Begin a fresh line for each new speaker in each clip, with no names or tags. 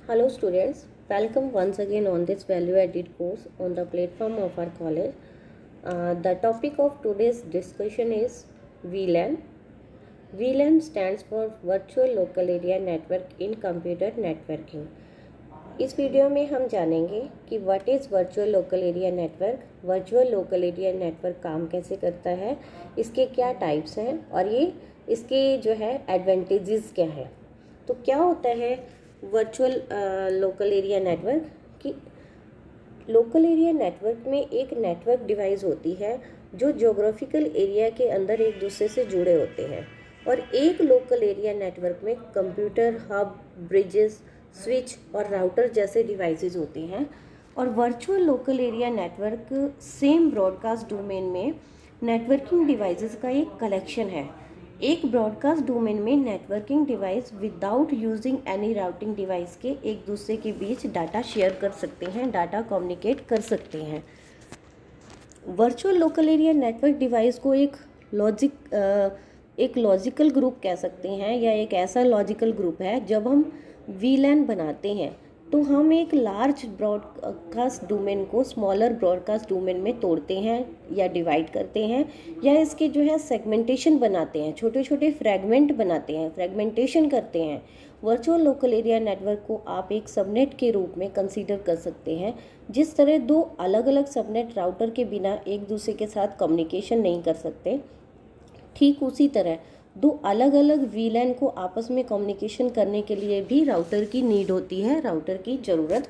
Hello students, welcome once again on this value added course on the platform of our college. The topic of today's discussion is VLAN. VLAN stands for Virtual Local Area Network in Computer Networking. इस video में हम जानेंगे कि what is virtual local area network, virtual local area network काम कैसे करता है, इसके क्या टाइप्स हैं और ये इसके जो है एडवांटेजेस क्या है। तो क्या होता है वर्चुअल लोकल एरिया नेटवर्क कि लोकल एरिया नेटवर्क में एक नेटवर्क डिवाइस होती है जो ज्योग्राफिकल एरिया के अंदर एक दूसरे से जुड़े होते हैं और एक लोकल एरिया नेटवर्क में कंप्यूटर, हब, ब्रिजेस, स्विच और राउटर जैसे डिवाइसेस होते हैं। और virtual local area network same broadcast domain में नेटवर्किंग डिवाइसेस का एक कलेक्शन है। एक ब्रॉडकास्ट डोमेन में networking device without using any routing device के एक दूसरे के बीच डाटा शेयर कर सकते हैं, डाटा कम्युनिकेट कर सकते हैं। Virtual local area network device को एक लॉजिकल ग्रुप कह सकते हैं या एक ऐसा लॉजिकल ग्रुप है। जब हम वीलैन बनाते हैं तो हम एक लार्ज ब्रॉडकास्ट डोमेन को स्मॉलर ब्रॉडकास्ट डोमेन में तोड़ते हैं या डिवाइड करते हैं या इसके जो है सेगमेंटेशन बनाते हैं, छोटे छोटे फ्रैगमेंट बनाते हैं, फ्रैगमेंटेशन करते हैं। वर्चुअल लोकल एरिया नेटवर्क को आप एक सबनेट के रूप में कंसीडर कर सकते हैं। जिस तरह दो अलग अलग सबनेट राउटर के बिना एक दूसरे के साथ कम्युनिकेशन नहीं कर सकते, ठीक उसी तरह दो अलग अलग वीलैन को आपस में कम्युनिकेशन करने के लिए भी राउटर की नीड होती है, राउटर की ज़रूरत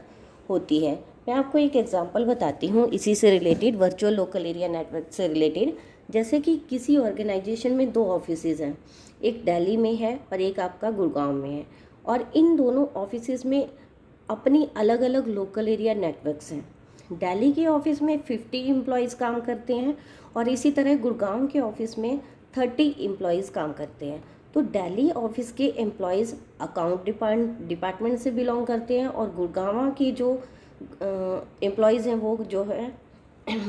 होती है। मैं आपको एक एग्जांपल बताती हूँ इसी से related, virtual local area network से रिलेटेड। जैसे कि किसी ऑर्गेनाइजेशन में दो ऑफिसेज हैं, एक दिल्ली में है और एक आपका गुड़गांव में है, और इन दोनों ऑफिसेज में अपनी अलग अलग लोकल एरिया नेटवर्क्स हैं। दिल्ली के ऑफिस में 50 एम्प्लॉयज़ काम करते हैं और इसी तरह गुड़गांव के ऑफिस में 30 एम्प्लॉयज़ काम करते हैं। तो दिल्ली ऑफिस के एम्प्लॉयज़ अकाउंट डिपार्टमेंट से बिलोंग करते हैं और गुड़गांव की जो एम्प्लॉयज़ हैं वो जो है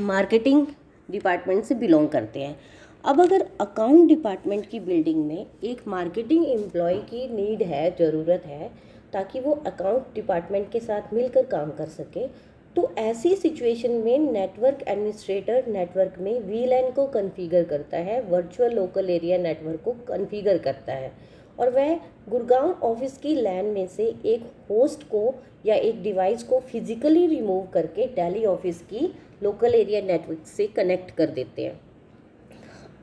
मार्केटिंग डिपार्टमेंट से बिलोंग करते हैं। अब अगर अकाउंट डिपार्टमेंट की बिल्डिंग में एक मार्केटिंग एम्प्लॉय की नीड है, ज़रूरत है, ताकि वो अकाउंट डिपार्टमेंट के साथ मिलकर काम कर सके, तो ऐसी सिचुएशन में नेटवर्क एडमिनिस्ट्रेटर नेटवर्क में वीलैन को कॉन्फ़िगर करता है, वर्चुअल लोकल एरिया नेटवर्क को कॉन्फ़िगर करता है, और वह गुड़गांव ऑफिस की लैन में से एक होस्ट को या एक डिवाइस को फिजिकली रिमूव करके दिल्ली ऑफिस की लोकल एरिया नेटवर्क से कनेक्ट कर देते हैं।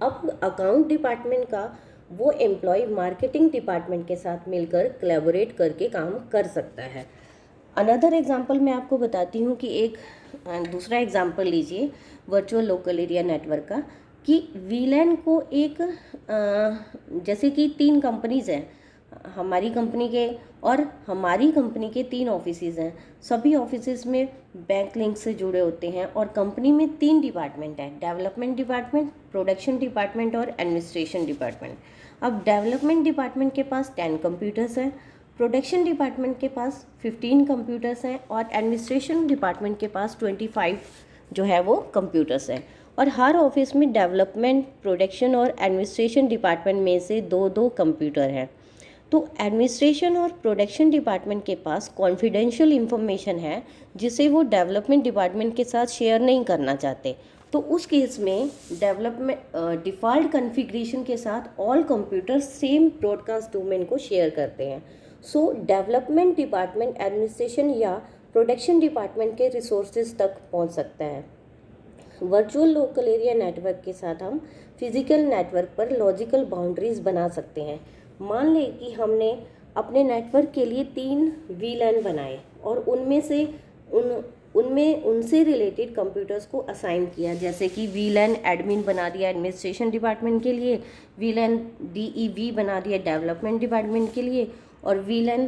अब अकाउंट डिपार्टमेंट का वो एम्प्लॉय मार्केटिंग डिपार्टमेंट के साथ मिलकर कोलैबोरेट करके काम कर सकता है। अनदर एग्जांपल मैं आपको बताती हूँ कि एक दूसरा एग्जांपल लीजिए वर्चुअल लोकल एरिया नेटवर्क का, कि वीलैन को एक जैसे कि 3 कंपनीज़ हैं, हमारी कंपनी के और हमारी कंपनी के 3 ऑफिसेज हैं। सभी ऑफिसेज में बैंक लिंक से जुड़े होते हैं और कंपनी में 3 डिपार्टमेंट हैं, डेवलपमेंट डिपार्टमेंट, प्रोडक्शन डिपार्टमेंट और एडमिनिस्ट्रेशन डिपार्टमेंट। अब डेवलपमेंट डिपार्टमेंट के पास 10 कंप्यूटर्स हैं, प्रोडक्शन डिपार्टमेंट के पास 15 कंप्यूटर्स हैं और एडमिनिस्ट्रेशन डिपार्टमेंट के पास 25 जो है वो कंप्यूटर्स हैं। और हर ऑफिस में डेवलपमेंट, प्रोडक्शन और एडमिनिस्ट्रेशन डिपार्टमेंट में से 2-2 कंप्यूटर हैं। तो एडमिनिस्ट्रेशन और प्रोडक्शन डिपार्टमेंट के पास कॉन्फिडेंशियल इंफॉर्मेशन है जिसे वो डेवलपमेंट डिपार्टमेंट के साथ शेयर नहीं करना चाहते। तो उस केस में डेवलपमेंट डिफ़ॉल्ट कॉन्फ़िगरेशन के साथ all computer same broadcast domain को शेयर करते हैं। सो डेवलपमेंट डिपार्टमेंट एडमिनिस्ट्रेशन या प्रोडक्शन डिपार्टमेंट के रिसोर्सेज तक पहुंच सकता है। वर्चुअल लोकल एरिया नेटवर्क के साथ हम फिजिकल नेटवर्क पर लॉजिकल बाउंड्रीज बना सकते हैं। मान लें कि हमने अपने नेटवर्क के लिए 3 वीलैन बनाए और उनमें उनसे रिलेटेड कंप्यूटर्स को असाइन किया, जैसे कि वीलैन एडमिन बना दिया एडमिनिस्ट्रेशन डिपार्टमेंट के लिए, वीलैन DEV बना दिया डेवलपमेंट डिपार्टमेंट के लिए और वीलैन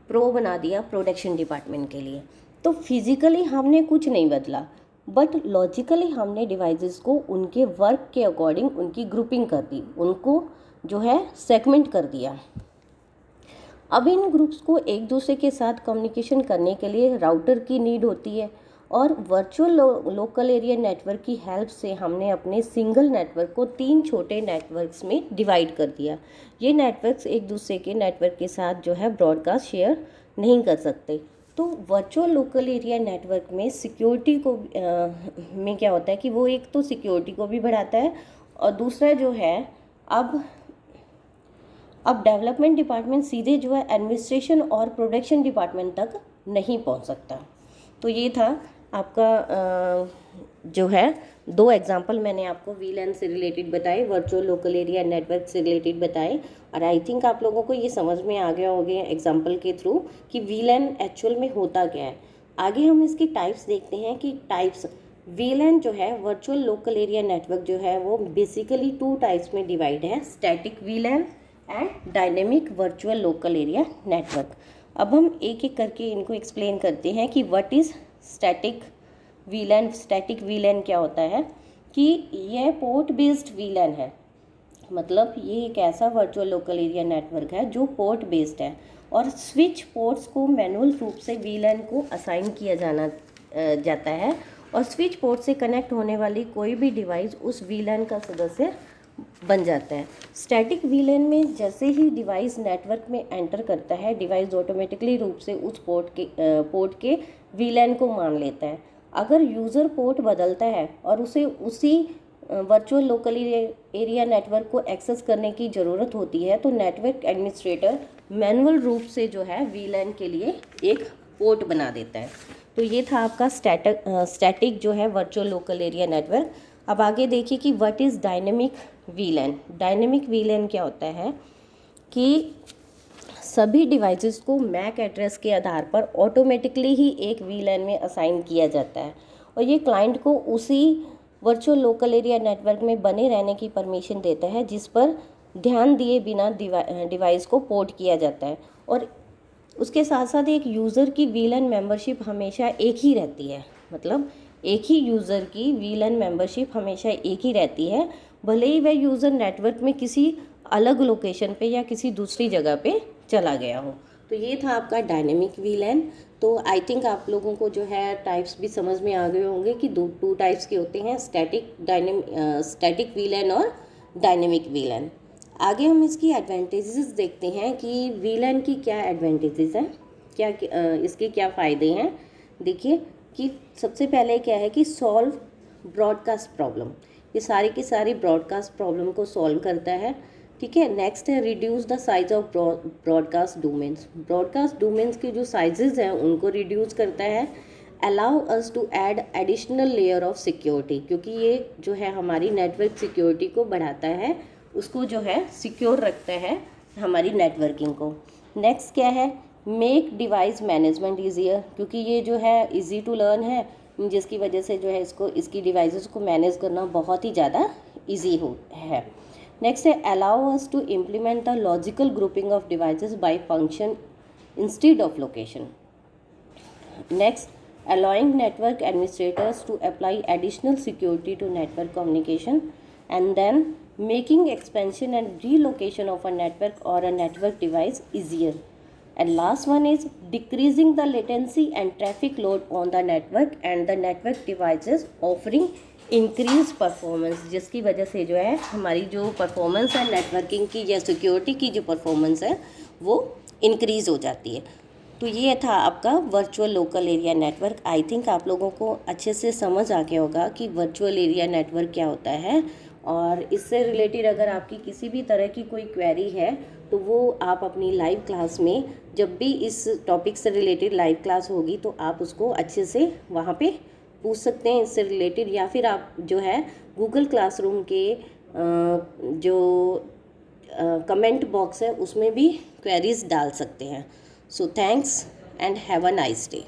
प्रो बना दिया प्रोडक्शन डिपार्टमेंट के लिए। तो फिजिकली हमने कुछ नहीं बदला, बट लॉजिकली हमने डिवाइसेस को उनके वर्क के अकॉर्डिंग उनकी ग्रुपिंग कर दी, उनको जो है सेगमेंट कर दिया। अब इन ग्रुप्स को एक दूसरे के साथ कम्युनिकेशन करने के लिए राउटर की नीड होती है और वर्चुअल लोकल एरिया नेटवर्क की हेल्प से हमने अपने सिंगल नेटवर्क को 3 छोटे नेटवर्क्स में डिवाइड कर दिया। ये नेटवर्क्स एक दूसरे के नेटवर्क के साथ जो है ब्रॉडकास्ट शेयर नहीं कर सकते। तो वर्चुअल लोकल एरिया नेटवर्क में सिक्योरिटी को में क्या होता है कि वो एक तो सिक्योरिटी को भी बढ़ाता है, और दूसरा जो है अब डेवलपमेंट डिपार्टमेंट सीधे जो है एडमिनिस्ट्रेशन और प्रोडक्शन डिपार्टमेंट तक नहीं पहुंच सकता। तो ये था आपका जो है 2 एग्जांपल मैंने आपको वीलैन से रिलेटेड बताए, वर्चुअल लोकल एरिया नेटवर्क से रिलेटेड बताए, और आई थिंक आप लोगों को ये समझ में आ गया होगा एग्जांपल के थ्रू कि वीलैन एक्चुअल में होता क्या है। आगे हम इसकी टाइप्स देखते हैं कि टाइप्स वीलैन जो है वर्चुअल लोकल एरिया नेटवर्क जो है वो बेसिकली 2 टाइप्स में डिवाइड है, static वीलैन and dynamic virtual local area network. अब हम एक एक करके इनको एक्सप्लेन करते हैं कि व्हाट इज़ स्टैटिक वीलैन। स्टैटिक वीलैन क्या होता है कि यह पोर्ट बेस्ड वीलैन है, मतलब ये एक ऐसा वर्चुअल लोकल एरिया नेटवर्क है जो पोर्ट बेस्ड है, और स्विच पोर्ट्स को मैनुअल रूप से वीलैन को असाइन किया जाता है, और स्विच पोर्ट से कनेक्ट होने वाली कोई भी डिवाइस उस वीलैन का सदस्य बन जाता है। स्टैटिक वीलैन में जैसे ही डिवाइस नेटवर्क में एंटर करता है, डिवाइस ऑटोमेटिकली रूप से उस पोर्ट के वीलैन को मान लेता है। अगर यूज़र पोर्ट बदलता है और उसे उसी वर्चुअल लोकल एरिया नेटवर्क को एक्सेस करने की ज़रूरत होती है, तो नेटवर्क एडमिनिस्ट्रेटर मैनुअल रूप से जो है वीलैन के लिए एक पोर्ट बना देता है। तो ये था आपका स्टैटिक जो है वर्चुअल लोकल एरिया नेटवर्क। अब आगे देखिए कि व्हाट इज़ डायनेमिक वीलैन। डायनेमिक वीलैन क्या होता है कि सभी डिवाइसेस को मैक एड्रेस के आधार पर ऑटोमेटिकली ही एक वीलैन में असाइन किया जाता है, और ये क्लाइंट को उसी वर्चुअल लोकल एरिया नेटवर्क में बने रहने की परमिशन देता है जिस पर ध्यान दिए बिना डिवाइस को पोर्ट किया जाता है। और उसके साथ साथ एक यूज़र की वीलैन मेंबरशिप हमेशा एक ही रहती है, मतलब एक ही यूज़र की वीलैन मेंबरशिप हमेशा एक ही रहती है, भले ही वह यूज़र नेटवर्क में किसी अलग लोकेशन पे या किसी दूसरी जगह पे चला गया हो। तो ये था आपका डायनेमिक वीलैन। तो आई थिंक आप लोगों को जो है टाइप्स भी समझ में आ गए होंगे कि 2 टाइप्स के होते हैं, स्टैटिक वीलैन और डायनेमिक वीलैन। आगे हम इसकी एडवांटेजेस देखते हैं कि वीलैन की क्या एडवांटेजेस हैं, इसके क्या फ़ायदे हैं। देखिए कि सबसे पहले क्या है कि सॉल्व ब्रॉडकास्ट प्रॉब्लम, ये सारी की सारी ब्रॉडकास्ट प्रॉब्लम को सॉल्व करता है। ठीक है, नेक्स्ट है reduce the size of broadcast domains. Broadcast domains के जो साइजेस हैं उनको रिड्यूस करता है। Allow us to add additional layer of security, क्योंकि ये जो है हमारी नेटवर्क सिक्योरिटी को बढ़ाता है, उसको जो है सिक्योर रखता है हमारी नेटवर्किंग को। नेक्स्ट क्या है, मेक डिवाइस मैनेजमेंट ईजियर, क्योंकि ये जो है इजी टू लर्न है, जिसकी वजह से जो है इसकी डिवाइसेस को मैनेज करना बहुत ही ज़्यादा ईजी है। नेक्स्ट है allow us to implement the logical grouping of devices by function instead of location. Next, allowing network administrators to apply additional security to network communication, and then making expansion and relocation of a network or a network device easier. And last one is decreasing the latency and traffic load on the network and the network devices, offering increased performance, जिसकी वजह से जो है हमारी जो performance है networking की या सिक्योरिटी की जो परफॉर्मेंस है वो इंक्रीज़ हो जाती है। तो ये था आपका virtual local area network. I think आप लोगों को अच्छे से समझ आ गया होगा कि वर्चुअल एरिया नेटवर्क क्या होता है, और इससे रिलेटेड अगर आपकी किसी भी तरह की कोई क्वेरी है तो वो आप अपनी लाइव क्लास में, जब भी इस टॉपिक से रिलेटेड लाइव क्लास होगी तो आप उसको अच्छे से वहाँ पे पूछ सकते हैं इससे रिलेटेड, या फिर आप जो है गूगल क्लासरूम के जो कमेंट बॉक्स है उसमें भी क्वेरीज डाल सकते हैं। So thanks and have a nice day.